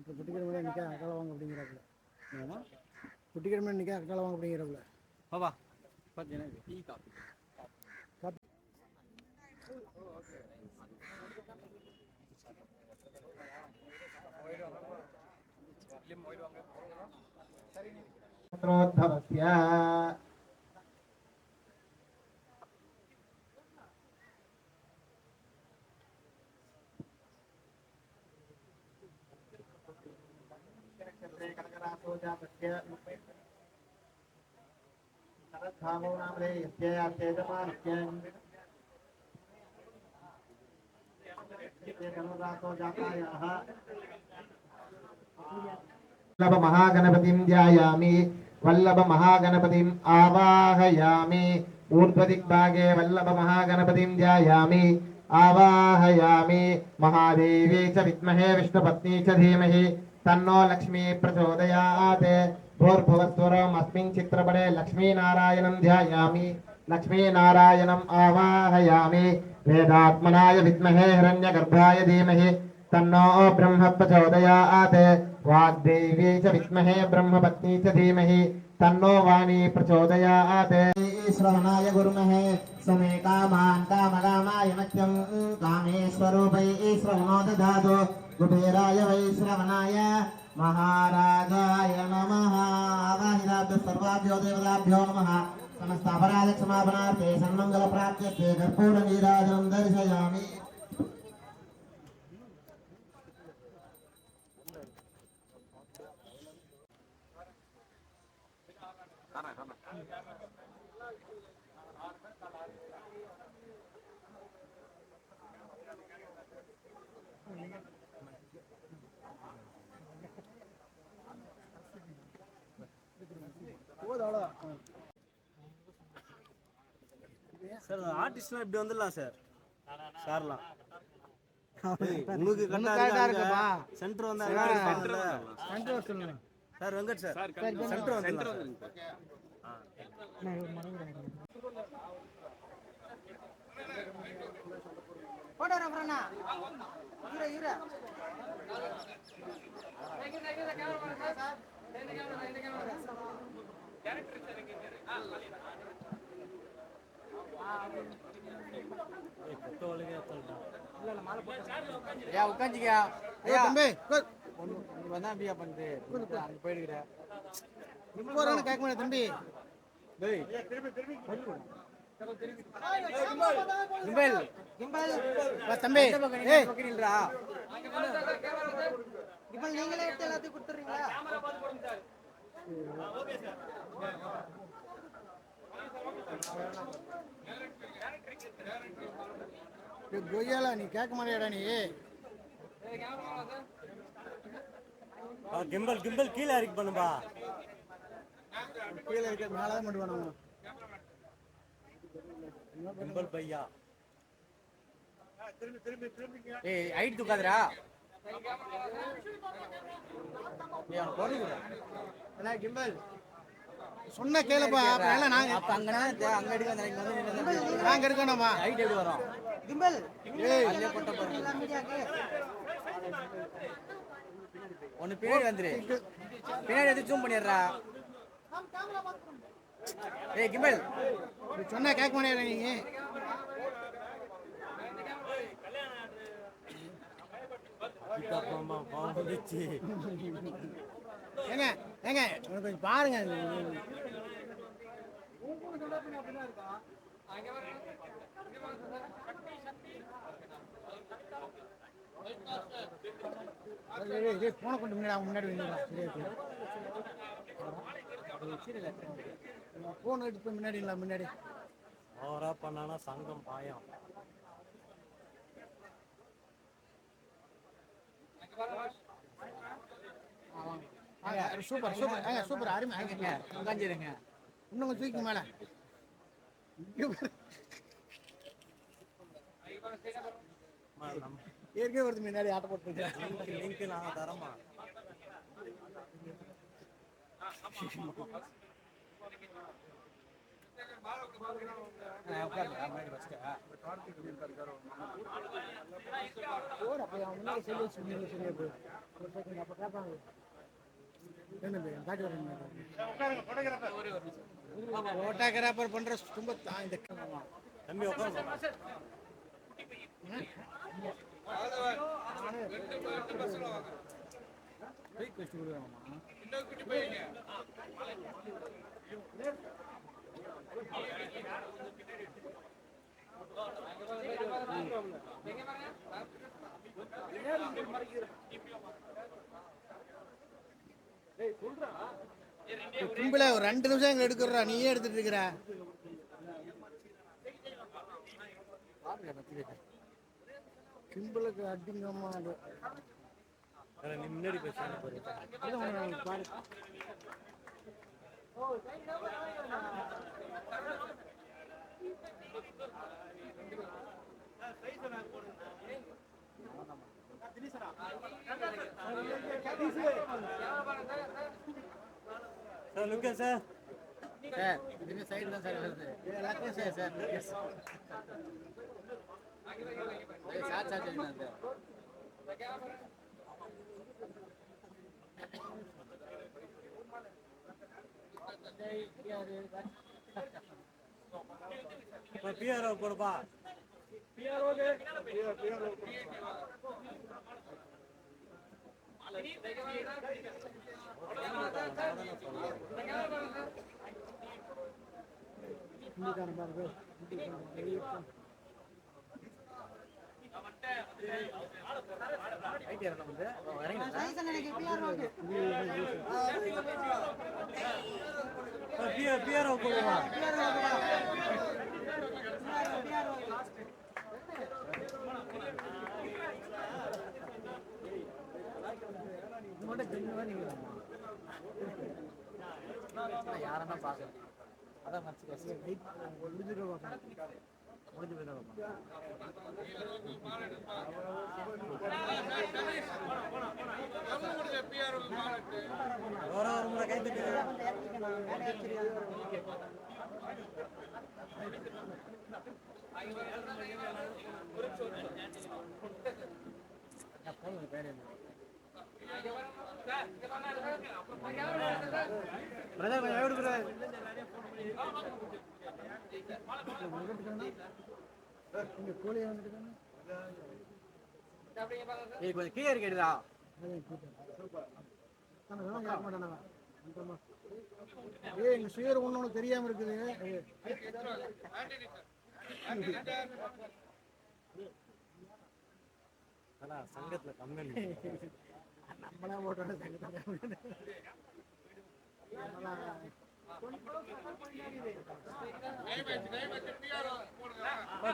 இப்போ குட்டிக்கிழமை நிற்க அக்கால வாங்க அப்படிங்கிறாப்புல. ஏன்னா குட்டிக்கிழமை நிற்க அக்கால வாங்க அப்படிங்கிறாப்புல. பாப்பா பார்த்தீங்கன்னா டீ காஃபி वल्लभ महागणपतिं ध्यायामि वल्लभ महागणपतिम् आवाहयामि ऊर्ध्वदिग्भागे वल्लभ महागणपतिं ध्यायामि आवाहयामि महादेवी च विद्महे विष्णुपत्नी च धीमहि तन्नो लक्ष्मी प्रचोदयात् भूर्भुवस्वरम् अस्मिन् चित्रपटे लक्ष्मीनारायणं ध्यायामि लक्ष्मीनारायणम् आवाहयामि वेदात्मनाय विद्महे हिरण्यगर्भाय धीमहि तन्नो ब्रह्म प्रचोदयात् वाग्देवी च विद्महे ब्रह्मपत्नी च धीमहि तन्नो वाणी प्रचोदयात् श्रवणाय गुरुमहे समे कामान् कामकामाय मत्यं कामेश्वरूपै श्रवणो ददातु कुबेराय वै श्रवणाय महाराजाय नमः आवाहिताभ्यो सर्वाभ्यो देवताभ्यो नमः समस्त अपराध क्षमापणार्थे सन्मंगल प्राप्त्यर्थे कर्पूर नीराजनं दर्शयामि சார் ஆர்டிஸ்ட்லாம் இப்படி வந்துடலாம் சார் சார்லாம் உங்களுக்கு கரெக்டா இருக்குப்பா சென்டர் வந்தா சென்டர் சொல்லுங்க சார் வெங்கட் சார் சென்டர் வந்துடலாம் போட்டோகிராஃபர்ண்ணா இவர ஐயா உட்காந்துக்கியா ஐயா தம்பி வந்தா பியா பண்ணுது அங்க போயிடுக்கிற இப்போ கேட்க முடியாது தம்பி கிம்பல் கிம்பல் தம்பி ஏய் பக்கறீங்களா கிம்பல் நீங்களே எடுத்து எல்லாத்தையும் கொடுத்துறீங்களா ஓகே சார் கொய்யால நீ கேட்க மாட்டேடா நீ கிம்பல் கிம்பல் கீழே இறக்கி பண்ணுப்பா கீழே இருக்க மேலதான் மட்டும் வேணும் கிம்பல் பையா ஏய் ஹைட் தூக்காதடா ஏய் அவன் போடு அண்ணா கிம்பல் சொன்ன கேளுப்பா அப்ப நாங்க அப்ப அங்க எடுக்க வந்து நாங்க எடுக்கணுமா ஹைட் எப்படி வரும் கிம்பல் ஏய் அல்லே போட்ட போறீங்க மீடியாக்கு ஒன்னு பின்னாடி வந்துரு பின்னாடி எடுத்து ஜூம் பண்ணிடுறா ஏய் கிம்பல் சொன்னா கேட்க மாட்டேற நீங்க மாமா பாவந்துச்சு ஏங்க ஏங்க கொஞ்சம் பாருங்க போன கொண்டு முன்னாடி போன் எடுத்து முன்னாடி ஓவரா பண்ணானா சங்கம் பாயம் சூப்பர் சூப்பர் சூப்பர் அருமை உட்காந்துருங்க இன்னும் கொஞ்சம் தூக்கி மேல ஏற்கனவே வருது முன்னாடி ஆட்ட போட்டு லிங்க் நான் தரமா போட்டோகிராஃபர் பண்ற ரொம்ப இந்த தம்பி உட்காந்து கும்பல ஒரு 2 நிமிஷம் எங்களை எடுக்கிறா, நீயே எடுத்துட்டு இருக்கிற. கிம்பலுக்கு அடிங்கம்மா அது நீ முன்னாடி பேசுறேன் பாரு. சார் லுக்கா சார் சார் இந்த சைடு தான் சார் வருது. எல்லாத்தையும் sir sir sir sir sir PRO கொடுப்பா பிஆர்ஓ கொடுப்பா யாரன்னா பாக்குறேன் அதான் முடிஞ்சு ஒரு முறை கை தட்டு கொஞ்சம் கீழே கேடுதா எங்க சுயர் ஒண்ணு தெரியாம இருக்குது. சங்கத்துல கம்பெனி நம்மளா போட்டோட சங்கத்துல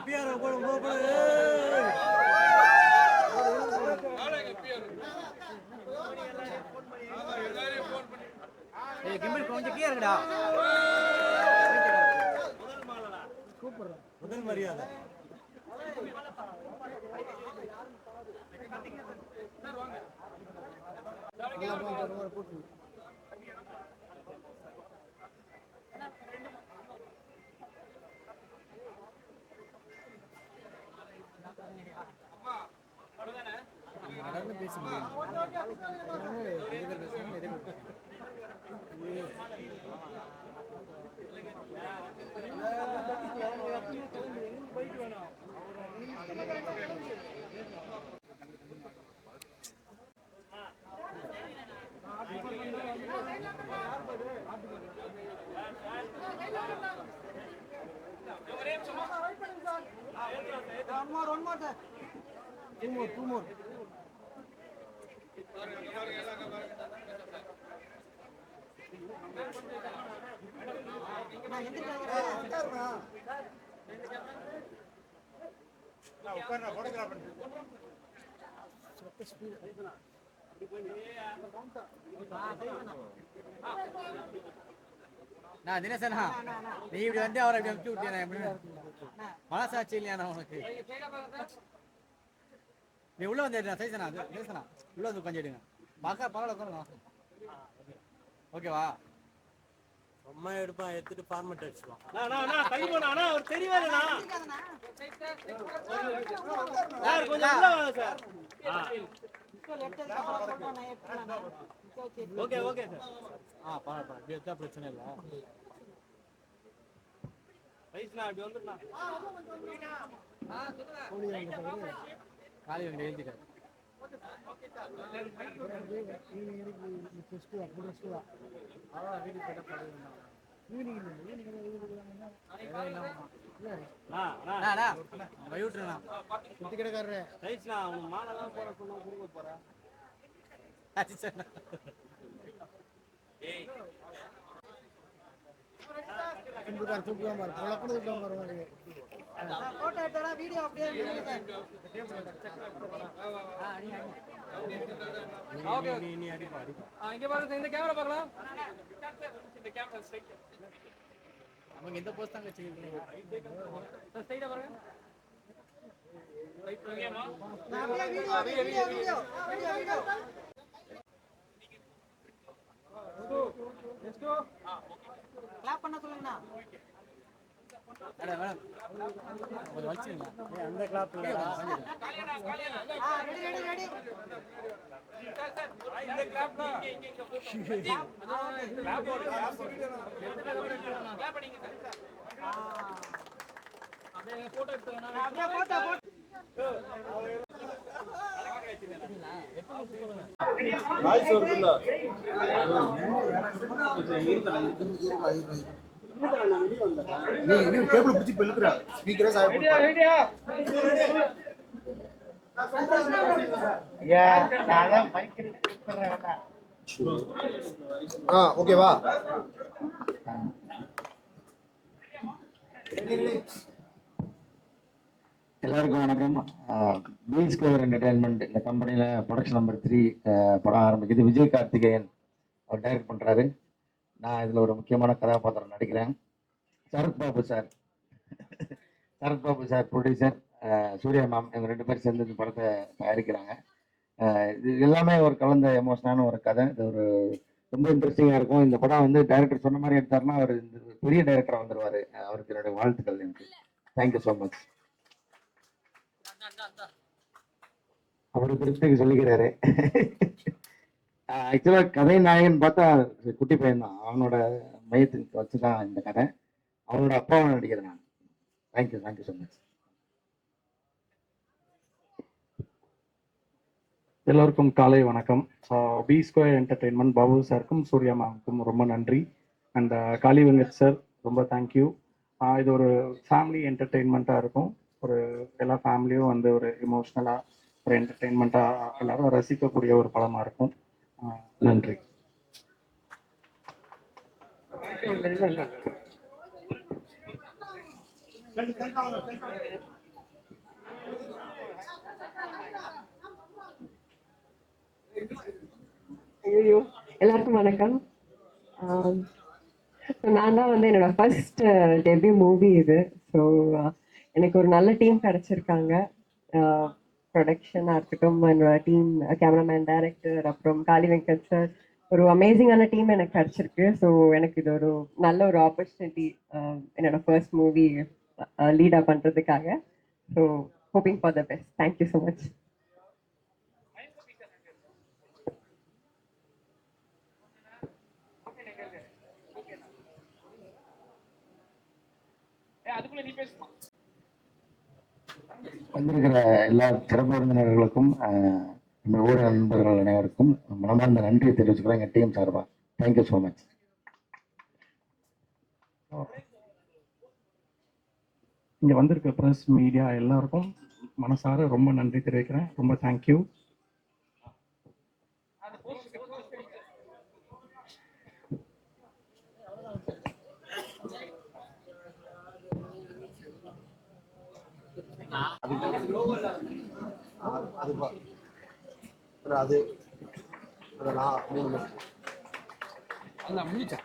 பிஆர்ஓ போடு கிம்பிள் கொஞ்சம் கீழே இருக்குடா. முதல் மரியாதை பேச முடியும். One more, sir. Two more. நான் தினேசனா நீ இப்படி வந்து அவரை இப்படி அனுப்பிச்சு விட்டியா? எப்படி மனசாட்சி இல்லையா உனக்கு? நீ உள்ள வந்து எடுங்க சைசனா தினேசனா உள்ள வந்து கொஞ்சம் எடுங்க பார்க்க பரவாயில்ல உட்காருங்க. ஓகேவா? அம்மா எடுப்பான் எடுத்துட்டு ஃபார்மேட் அடிச்சுவான். தள்ளி போனா அண்ணா ஒரு தெரியவே இல்லைண்ணா. சார் கொஞ்சம் உள்ள வாங்க சார். Okay okay sir. பாருப்பா இப்படி எடுத்தா பிரச்சனை இல்லை. வயசுண்ணா அப்படி வந்துருண்ணா. காலி வந்து எழுதிட்டாரு. அவங்க இந்த போஸ்ட் தாங்க வச்சிருக்கீங்க. கிளாப் பண்ண சொல்லுங்கண்ணா. மேடம் கொஞ்சம் வச்சுருங்க. அந்த கிளாப் இல்லைடா. Ready ready ready. இந்த கிளாப் தான். அப்படியே போட்டோ எடுத்துக்கணும். அப்படியே போட்டோ போட்டோ. வாய்ஸ் வருதுல்ல. நீ கேபிள் பிடிச்சி பெல்லுக்குற ஸ்பீக்கரே சாய் போடு. ஐயா நான் தான் மைக் எடுத்துறேன். ஓகேவா? எல்லாருக்கும் வணக்கம். பி ஸ்கொயர் என்டர்டைன்மெண்ட் இந்த கம்பெனியில் ப்ரொடக்ஷன் நம்பர் 3 படம் ஆரம்பிக்குது. விஜய் கார்த்திகேயன் அவர் டைரக்ட் பண்ணுறாரு. நான் இதில் ஒரு முக்கியமான கதாபாத்திரம் நடிக்கிறேன். Sarathbabu sir producer, Surya ma'am, இவங்க 2 பேர் சேர்ந்து இந்த படத்தை தயாரிக்கிறாங்க. இது எல்லாமே ஒரு கலந்த எமோஷனான ஒரு கதை. இது ஒரு ரொம்ப இன்ட்ரெஸ்டிங்காக இருக்கும். இந்த படம் வந்து டைரக்டர் சொன்ன மாதிரி எடுத்தாருன்னா அவர் இந்த பெரிய டைரக்டராக வந்துடுவார். அவருக்கு என்னுடைய வாழ்த்துக்கள். எனக்கு தேங்க்யூ ஸோ மச். அவரு திருப்திக்கு சொல்லிக்கிறாரு. ஆக்சுவலா கதை நாயகன் பார்த்தா குட்டி பையன் தான். அவனோட மையத்துக்கு வச்சுதான் இந்த கதை. அவனோட அப்பாவை நடிக்கிறேன் நான். Thank you so much. எல்லோருக்கும் காலை வணக்கம். பி ஸ்கொயர் என்டர்டெயின்மெண்ட் பாபு சாருக்கும் சூர்யா மேமுக்கும் ரொம்ப நன்றி. அண்ட் காளி வெங்கட் சார் ரொம்ப தேங்க்யூ. இது ஒரு ஃபேமிலி என்டர்டெயின்மெண்ட்டாக இருக்கும். ஒரு எல்லா ஃபேமிலியும் வந்து ஒரு இமோஷ்னலாக ஒரு என்டர்டெயின்மெண்ட்டாக எல்லாரும் ரசிக்கக்கூடிய ஒரு படமாக இருக்கும். நன்றி. ஐயோ எல்லாருக்கும் வணக்கம். நான் தான் வந்து என்னோட ஃபர்ஸ்ட் டெபியூ மூவி இது. ஸோ எனக்கு ஒரு நல்ல டீம் கிடைச்சிருக்காங்க. ப்ரொடக்ஷனாக இருக்கட்டும், என்னோட டீம், கேமராமேன், டைரக்டர், அப்புறம் காளி வெங்கட் சார், ஒரு அமேசிங்கான டீம் எனக்கு கிடைச்சிருக்கு. ஸோ எனக்கு இது ஒரு நல்ல ஒரு ஆப்பர்ச்சுனிட்டி என்னோட ஃபர்ஸ்ட் மூவி லீடாக பண்ணுறதுக்காக. So hoping for the best. Thank you so much. வந்திருக்கிற எல்லா சிறப்பு விருந்தினர்களுக்கும், நம்ம ஊர் நண்பர்கள் அனைவருக்கும் மனமார்ந்த நன்றியை தெரிவிச்சுக்கிறேன் எங்கள் டீம் சார்பாக. Thank you so much. இங்கே வந்திருக்க ப்ரெஸ், மீடியா எல்லாருக்கும் மனசார ரொம்ப நன்றி தெரிவிக்கிறேன். ரொம்ப தேங்க்யூ. அது நான் 3 முடிச்சா